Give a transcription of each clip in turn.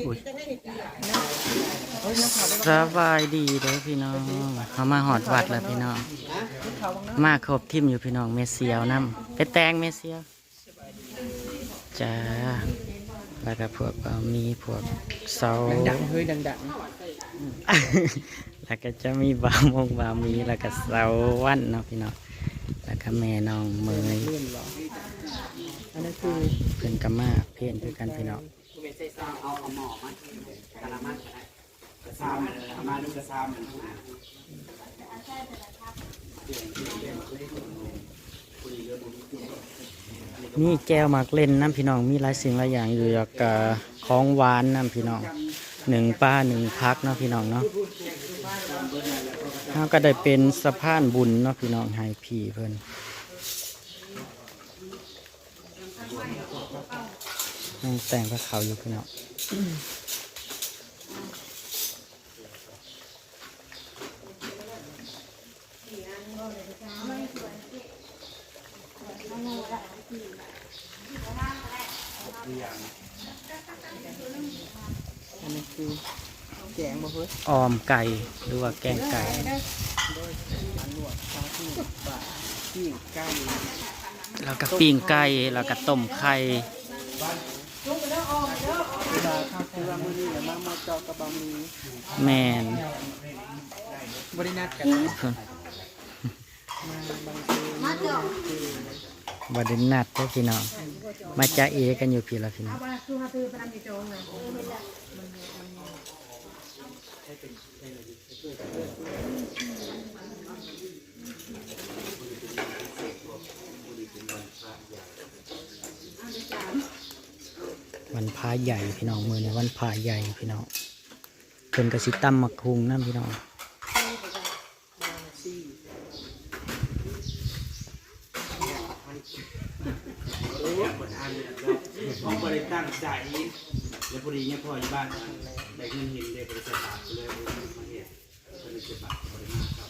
อุ้ยสบายดีเด้อพี่น้องเขามาหอดวัดแล้วพี่น้องมาครบทิมอยู่พี่น้องเมเซียวน้ำไปแตงเมเซียวจ้าแล้วก็พวกมีพวกเสาดังเฮ้ยดังแล้วก็จะมีบามีแล้วก็เสาวันเนาะพี่น้องแล้วก็แม่น้องเมยอันนั้นคือเพื่อนกัมมาเพื่อนคือกันพี่น้องเอาหมอมากระมังกระซามมาดูกระซามนี่แก้วมากเล่นน้ำพี่น้องมีหลายสิ่งหลายอย่างอยู่กับของหวานน้ำพี่น้อง1 ปลา 1 พักเนาะพี่น้องเนาะเขาก็ได้เป็นสะพานบุญเนาะพี่น้องให้พี่เพิ่นแต่งพระเขาอยู่พี่น้องอันนี้คือแกงบ่เฮ้ยออมไก่หรือว่าแกงไก่แล้วก็ปิ้งไก่แล้วก็ต้มไข่แมนบริณัดกันบริณัดได้พี่น้องมาจ้าเอกันอยู่พี่ละพี่น้องวันพระใหญ่พี่น้องมือในวันพระใหญ่พี่น้องเพิ่นกระสิตั้มมักคุงนั่นพี่น้องห้องบริตั้งใจแล้วพอดีเนี่ยพ่ออยู่บ้านได้เงินเห็นได้บริษัทบาทเลยมาเห็นบริษัทบาทบริมาครับ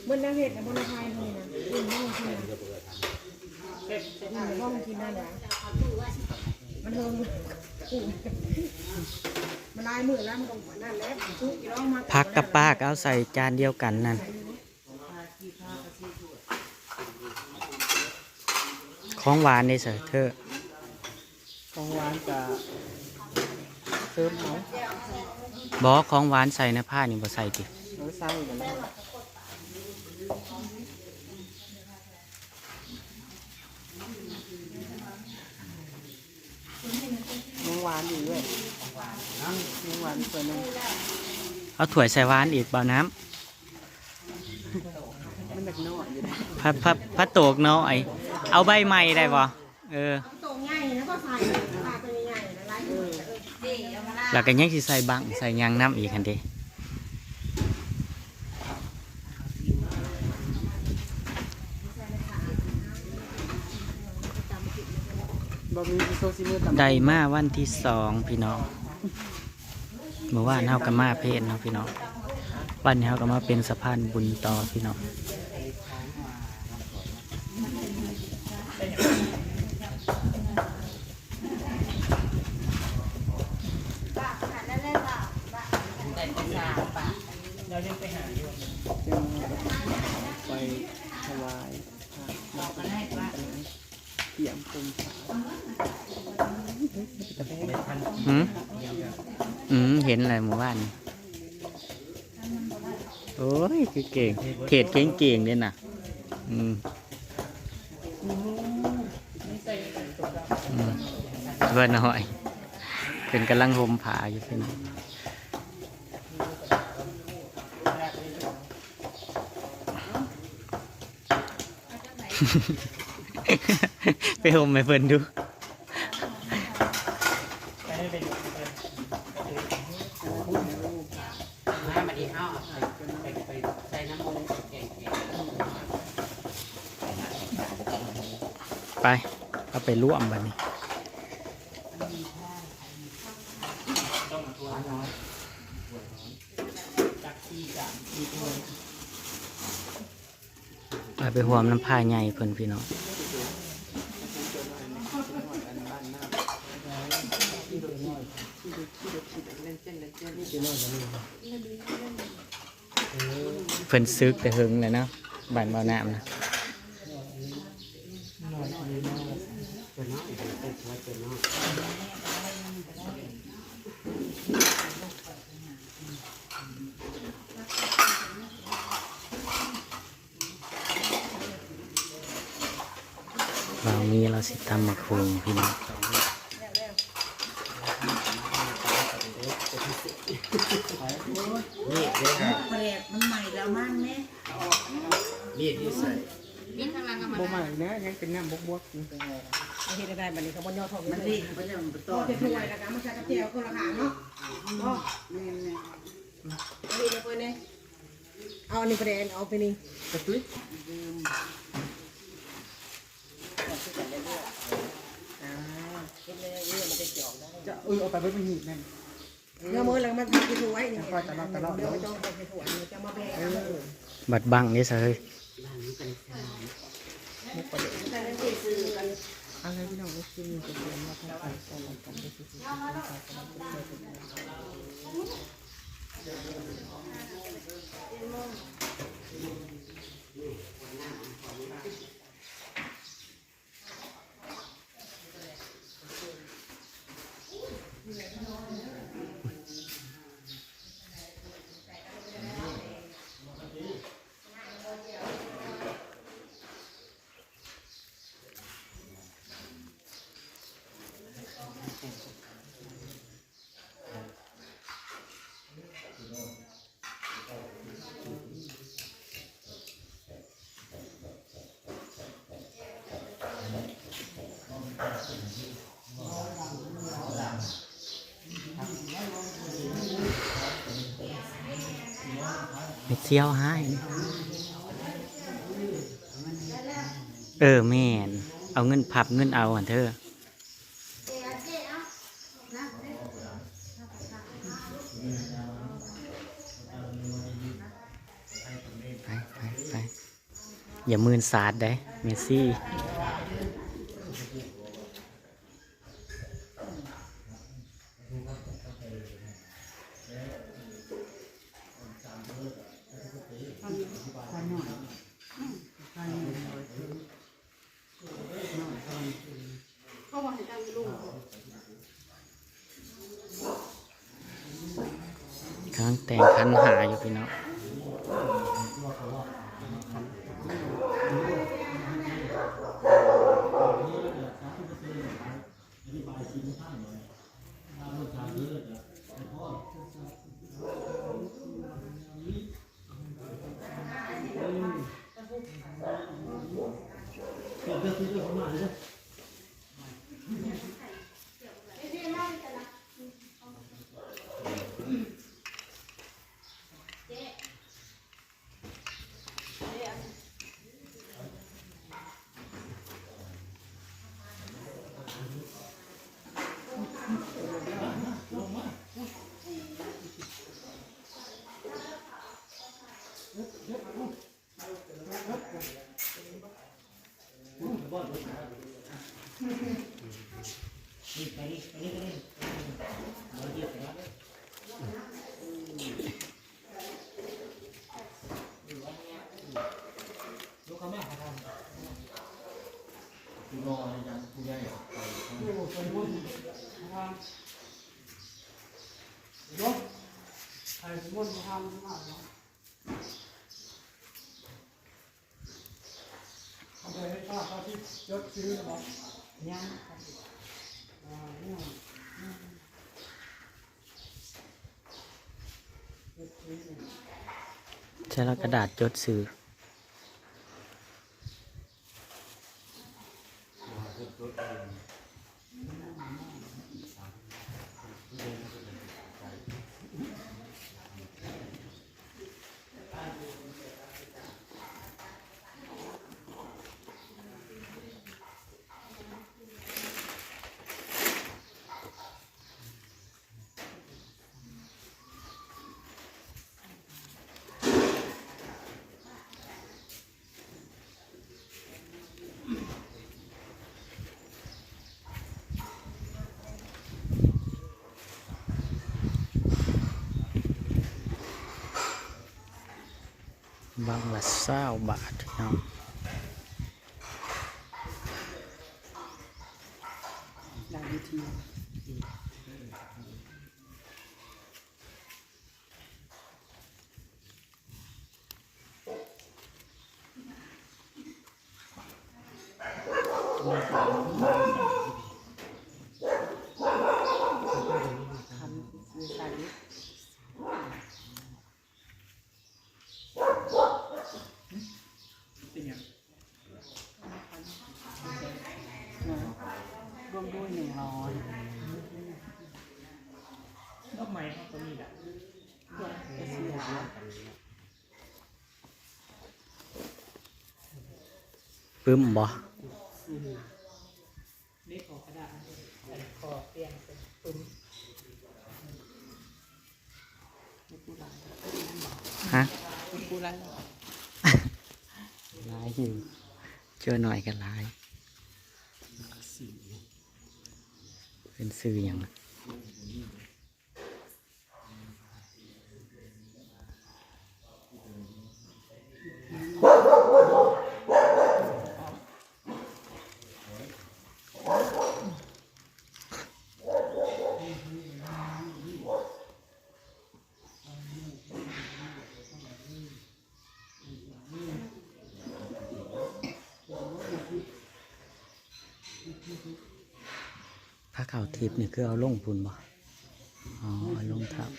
บนน้ำเห็ดนะบนน้ำพายนี่นะกินบ้องกินนะบ้องกินได้นะมันเทิงมันลายมือแล้วมันก็นั่นแหละชุกร้องมาพักกับป้าก็เอาใส่จานเดียวกันนั่นของหวานในเสือเธอของหวานกับเติมเอาบอกของหวานใส่ในผ้านี่บ่ใส่ติใส่กันแล้วยังหวานอยู่ด้วยยังหวานเพิ่นเอาถั่วใส่หวานอีกเบาน้ำมันแบบน้อยพัดโตกน้อยเอาใบใหม่ได้ป่ะโตกใหญ่แล้วก็ใส่ปลาตัวใหญ่ๆนะแล้วก็ยังสิใส่บังใส่ยางน้ำอีกคันเดีได้มาวันที่2พี่น้องเมื่อวานเฮากับมาเพศเนาะพี่น้องวันนี้เฮาก็มาเป็นสะพานบุญต่อพี่น้องไปถวายเกี่ยมปุ่มเห็นอะไรหมู่บ้านโอ้ยคือเก่งเขตเก่งเนี่ยนะเพื่อนหน่อยเป็นกำลังห่มผ้าอยู่พี่น้องไปห่มไปเพิ่นดูไปเอาไปร่วมบัดนี้ อ ไปหวมน้ำผ้าใหญ่เพิ่นพี่น้องเพิ่นซึกแต่หึงเลยเนาะบ้านบ่อน้ำนะเรามีเราสิทำมาคุงพี่น้อง นี่เด้อ แปลกมันใหม่แล้วมันแม่ นี่ที่ใส่ บ่มาเนื้อยังเป็นน้ำบวกๆอยู่เฮ็ดได้บัดนี้เขาบ่ย่อท้อง มันรีบมันจะมันต่อ จะถ้วยแล้วก็มาใส่กระเทียมคนละขาเนาะบ่ แม่ นี่เดี๋ยวเพิ่นนี่เอาอันนี้ไปแดนเอาไปนี่กระตุ้ยจะเอาไปไว้เป็นหีบนั่นเนื้อมือแล้วมันทำกินถ้วยนี่เดี๋ยวต้องไปถ้วยจะมาแบ่ง บัดบังนี่ซะเฮ้ย อะไรพี่น้องก็คือจะเรียนมาทั้งไปสอนกันไปสู่ไปเที่ยวให้แม่นเอาเงินพับเงินเอาอันเธอไปอย่ามืนสาดได้เมสซี่กำลังแต่งคันหาอยู่พี่น้องใช้แล้วกระดาษจดซื้อ างละ20 บาทเนาะ ได้วิธี เป็นยัง ร่วมด้วย100 ดอกไม้เขาก็มีแหละ จะเสีย ปึ้มบ่ นี่ขอกระดาษขอเปลี่ยนเป็นปึ้ม ฮะ กูไร หลายอยู่เจอหน่อยกันหลายเป็นซื้ออย่างพระเข่าทิพย์นี่คือเอาลงพุ่นบ่อ๋อเอาลงทับ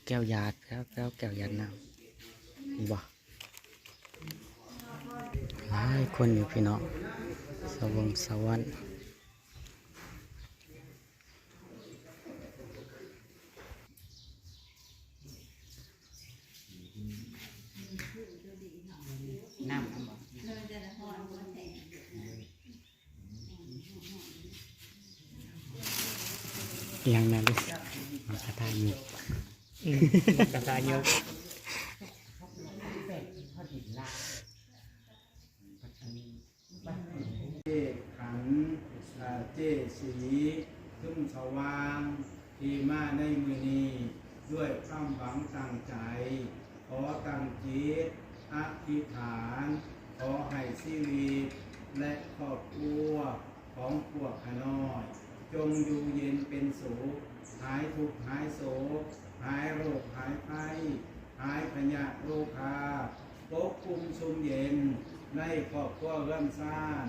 แก้วยาดครับแล้วแก้วยาดน้ำนี่บ่หลายคนอยู่พี่น้องสวรรค์ น้ำ ยังนะลูกมากระทาอยู่กระทาอยู่ ขันเจสีขึ้นสว่างที่มาในมือนี้ด้วยความหวังตั้งใจ ขอตั้งจิตอธิษฐานขอให้ชีวิตและครอบครัวของพวกขน้อยจงอยู่เย็นเป็นสุขหายทุกข์หายโศกหายโรคหายภัยหายพยาธิโรคาปกคุมชุมเย็นในครอบครัวเริ่มสร้าง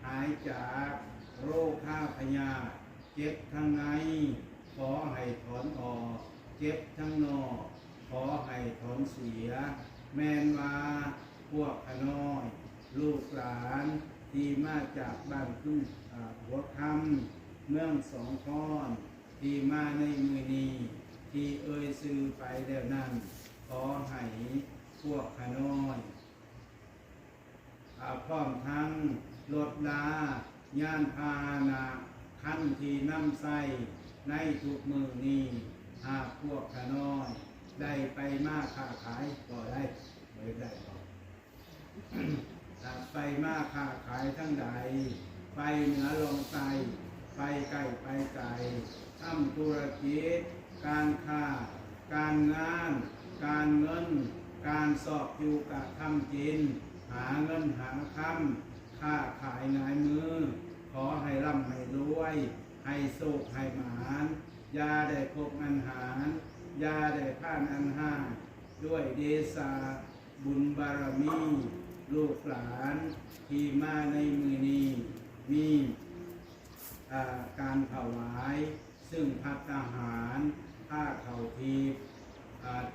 หายจากโรคข้าพยาธิเจ็บทั้งในขอให้ถอนออกเจ็บทั้งนอกขอให้ถอนเสียแม่นว่าพวกขน้อยลูกหลานที่มาจากบ้านขึ้นหัวคำเมืองสองก้อนที่มาในมือนี้ที่เอ่ยซื้อไปแล้วนั้นขอให้พวกขน้อยพร้อมทั้งรถลาย่านพาหนะขั้นที่น้ำใสในทุกมือนี้หากพวกขน้อยได้ไปมาค้าขายก็ได้ไม่ได้ก็ไปมาค้าขายทั้งใดไปเหนือลงใต้ไปไกลไปไกลทำธุรกิจการค้าการงานการเงินการสอบอยู่กับทำกินหาเงินหาคำค้าขายงายมือขอให้ร่ำให้รวยให้สุขให้หมานยาได้พบอันหารยาได้ผ่านอันห้าด้วยเดชาบุญบารมีลูกหลานที่มาในมือนี้มีการถวายซึ่งภัตตาหารผ้าเข่าทิพย์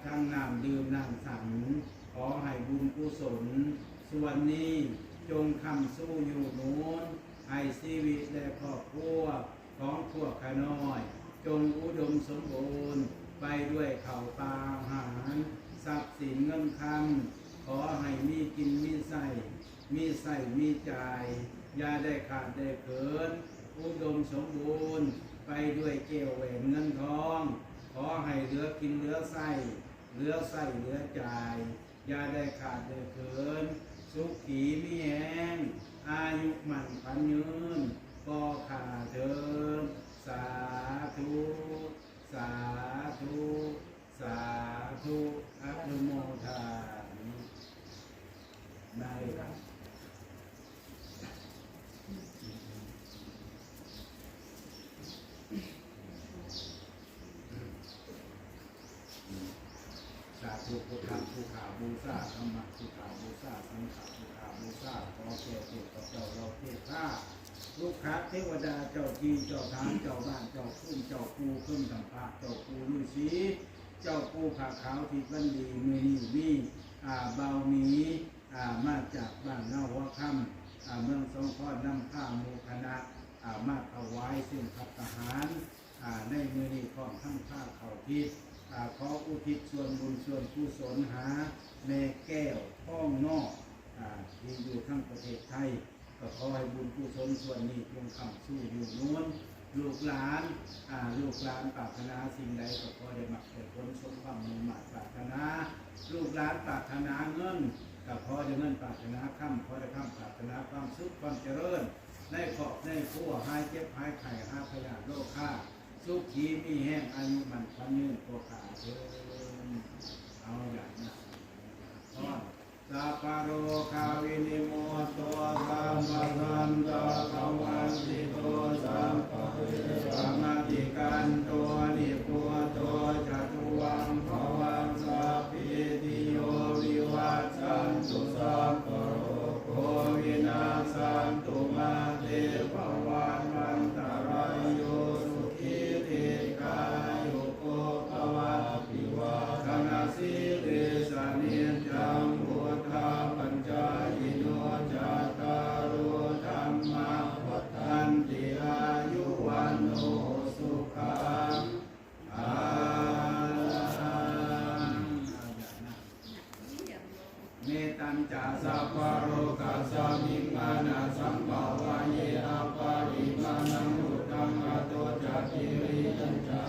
ทั้งน้ำดื่มน้ำสังขอให้บุญกุศลส่วนนี้จงคำสู้อยู่โน้นให้ชีวิตและครอบครัวของพวกขน้อยจงอุดมสมบูรณ์ไปด้วยข้าวปลาอาหารทรัพย์สินเงินคำขอให้มีกินมีใส่มีจ่ายอย่าได้ขาดได้เกินอุดมสมบูรณ์ ไปด้วยแก้วแหวนเงินทองขอให้เหลือกินเหลือใส่เหลือใส่เหลือจ่ายอย่าได้ขาดได้เกินสุขีมีแหงอายุมั่นพันยืนก็ขาเถิดสาธุสาธุสาธุอนุโมทามิได้ครับสาธุพุทธังภูขาบูชาธรรมะภูขาบูชาสังฆะภูขาบูชาขอแก่เทพเจ้าเราเทพข้าลูกค้าเทวดาเจ้าที่เจ้าทางเจ้าบ้านเจ้าคุ้มเจ้าปูขึ้นทำพระเจ้าปูฤาษีเจ้าปูผาขาวที่บันดีมือนี่มีเบามีมาจากบ้านเนาหัวค่ำเมืองสงขลานำผ้าโมคณะมาถวายสิ่งขับทหารในมือนี่ของทั้งผ้าเขาพิษขออุทิศส่วนบุญส่วนกุศลหาแม่แก้วพ้องนอกที่อยู่ทั้งประเทศไทยก็ขอให้บุญกุศลส่วนนี้จงคำสู้อยู่นู้นลูกหลานปรารถนาสิ่งใดก็ขอได้มักได้ผลสมความมุ่งมั่นปรารถนาลูกหลานปรารถนาเงินก็ขอได้เงินปรารถนาค่ำขอได้ค่ำปรารถนาความสุขความเจริญในครอบในครัวหายเจ็บหายไข้หาพยาธิโรคข้าสุขีมีแห้งอายุมันพันยืนตัวขาเถิดเอาอย่างนั้นสัพพะโรคาวินิโมตัวสัมปะสันตะภวันติโตสัมปะเวสามาติกันตัวนิพุตัวจตุวังภวันสัพพิติโยวิวัชชันตุสัพพะโรโควินาสันตุมาเตภวันวันตรายโยสุขีติกายุโกภวะภิวาทนาสิริสานิจังปัญจายโนจตารโอธรรมะวัฏันติอายุวันโนสุขังเมตัญจาสัพพะโรกัสสะมิมานะสัมภวะเยอะปะริมาณังอุตตังอโตจักขิริยัญจา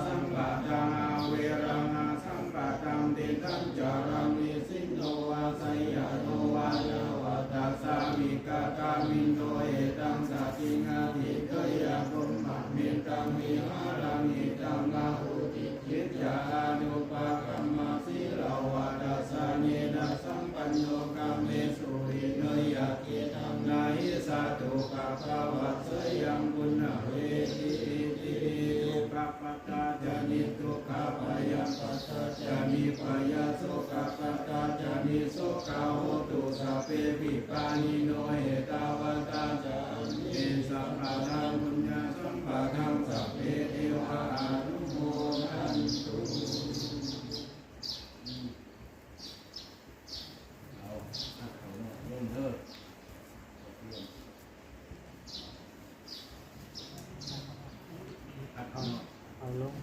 สัมปะตังเวรังสัมปะตังติตัญจารังนิสิโนวาสัยยโนวายวัตสามิกากามินโตเอตังสัจิงาติเกยะปุมมะเมตังวิหารังอิตังมาหุติคิจานุปะกัมมาสิลาวาดัสสะเนนะสัมปัญโยกาเมสุริเนยะกิตังนาหิสัตุกะภะวัสยังปุณเวทิติทุกขปัตตาจานิทุกขปายาปัตตาจานิปายาโสกปัตตาจานิโสกาโหตุสัพเพปิปานิโนเหตาวตาจามิสัพพะทามุญญาสัมปะทังสัพเพเทวะอนุโมทันตุเอาเขาลงเถอะเอาลง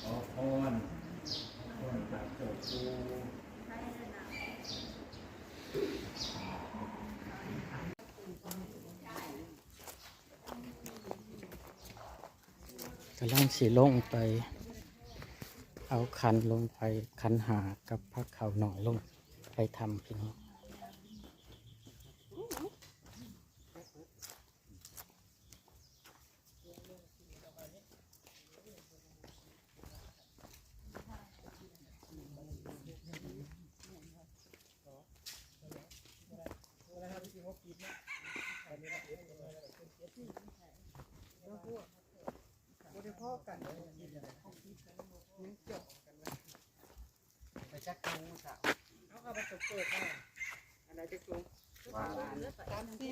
ขอพรจากเจ้าครู กำลังสีลงไปเอาคันลงไปคันหากับพักเขาหน่อยลงไปทำพี่น้องไปจักคูสาวเอาเข้าไปเปิดได้อันไหนจะคูตามที่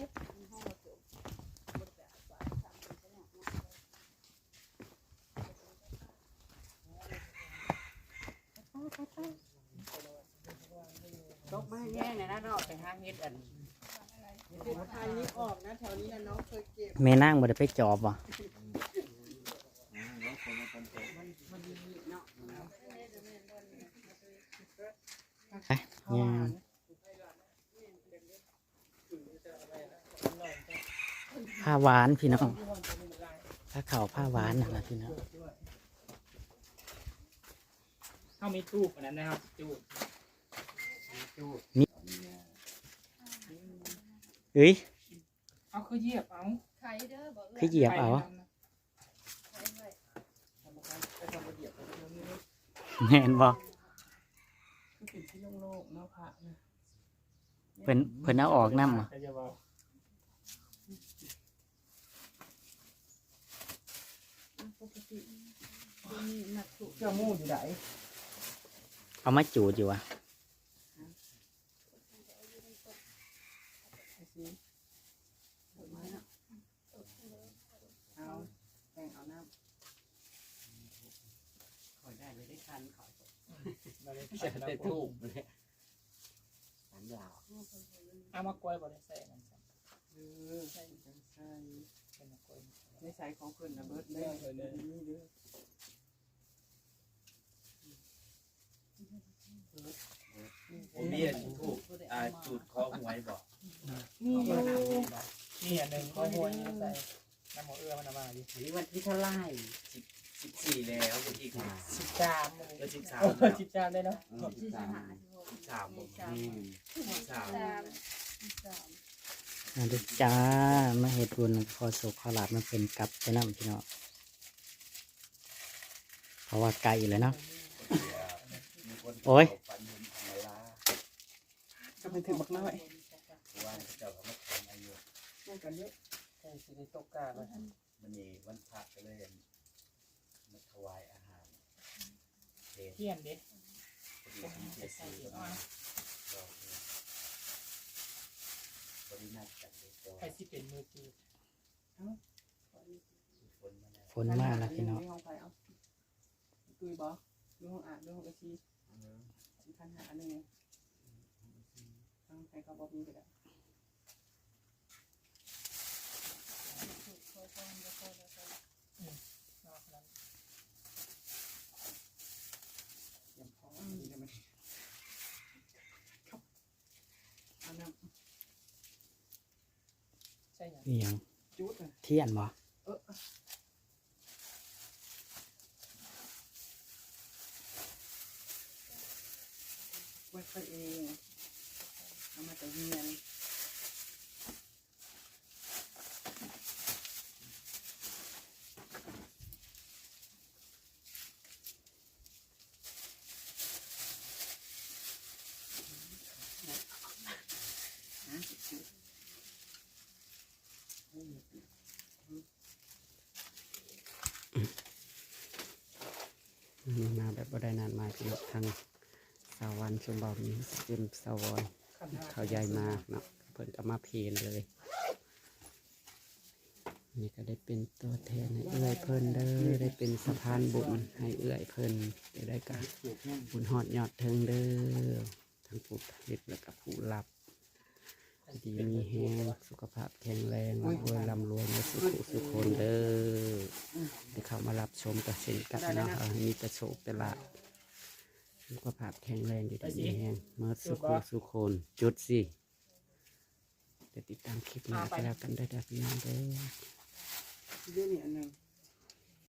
ตกมาแย่งเลยนะเนาะไปหาเฮ็ดอันทางนี้ออกนะแถวนี้นะน้องเคยเก็บ แม่นั่งบ่ได้ไปจอบว่ะ ผ้าหวานพี่น้องผ้าขาวผ้าหวานนั่นแหละพี่น้อง เข้ามีทูบอันนั้นนะครับจูด เฮ้ย เอาคือเหยียบเอา คือเหยียบเอาแม่นบ่ คือเป็นที่โล่งๆเนาะพระนะ เพิ่นเอาออกนำบ่ ใครจะบอก เจ้ามู่อยู่ไหน เอามาจูดอยู่อ่ะ เอาแต่งเอาน้ำ เราเลยใส่ได้ทูบเลยเอามากล้วยบ่ได้ใส่นั่นใส่ ใส่เป็นมากล้วย ไม่ใส่ของเพิ่นนะเบิด เด้อนี่เด้อ ผมมีอันถูกจุดคอหวยบอก นี่นี่อันหนึ่งข้าวหวยใส่น้ำหมูเอื้อมันมาดิ อันนี้วันที่เท่าไหร่ 14แล้ววันที่ 13 แล้ว13 โอ้13ได้เนาะ 13ผม13 มาดูจ้ามาเฮ็ดบุญขอสุขขอลาบมันเป็นกับไปนำพี่น้องเพราะว่าไกลเลยเนาะ โอ้ย ก็ไปถึงบักน้อย วันเจ้าก็มาทำอายุ นั่งกันเยอะ ใส่สิได้ตกกาเลย มันนี่วันพระก็เลยมาถวายอาหารเพล เทียนดิ พอดีที่เจ็ดสีมาบริณาจัดเลยตัว ใครสิเป็นมือจี ฝนมาแล้ว ฝนมาแล้วพี่น้อง ห้องไฟเอาตุยบ่ดูห้องอาบดูห้องกระชีคันหาหนึ่งทั้งใครเขาบอกมีก็ได้ยังพอมีได้ไหมอันนั้น ใช่ยัง นี่หยัง จุดเลย เทียนบ่ ไว้ค่อยเองเอามาแต่เฮียนมาแบบบ่ได้นานมาพี่น้องทางสาวันชมบ่มีเป็นสาวอยเขาใหญ่มากเนาะเพิ่นก็มาเพลนเลยนี่ก็ได้เป็นตัวแทนให้เอื้อยเพิ่นเด้อได้เป็นสะพานบุญให้เอื้อยเพิ่นได้การบุญฮอดยอดเทิงเด้อทั้งผู้ผลิตและก็ผู้รับดีมีแฮงสุขภาพแข็งแรงรวยร่ำรวยในสุขสุขคนเด้อได้เข้ามารับชมกับเช่นกันเนาะมีแต่โชคแต่ละสุขภาพแข็งแรงอยู่ดีมีแฮงเมื่อสุขสุขคนจุดสิจะติดตามคลิปหน้าไปแล้วกันได้อพี่น้องเด้อ เรื่องนี้อันหนึ่ง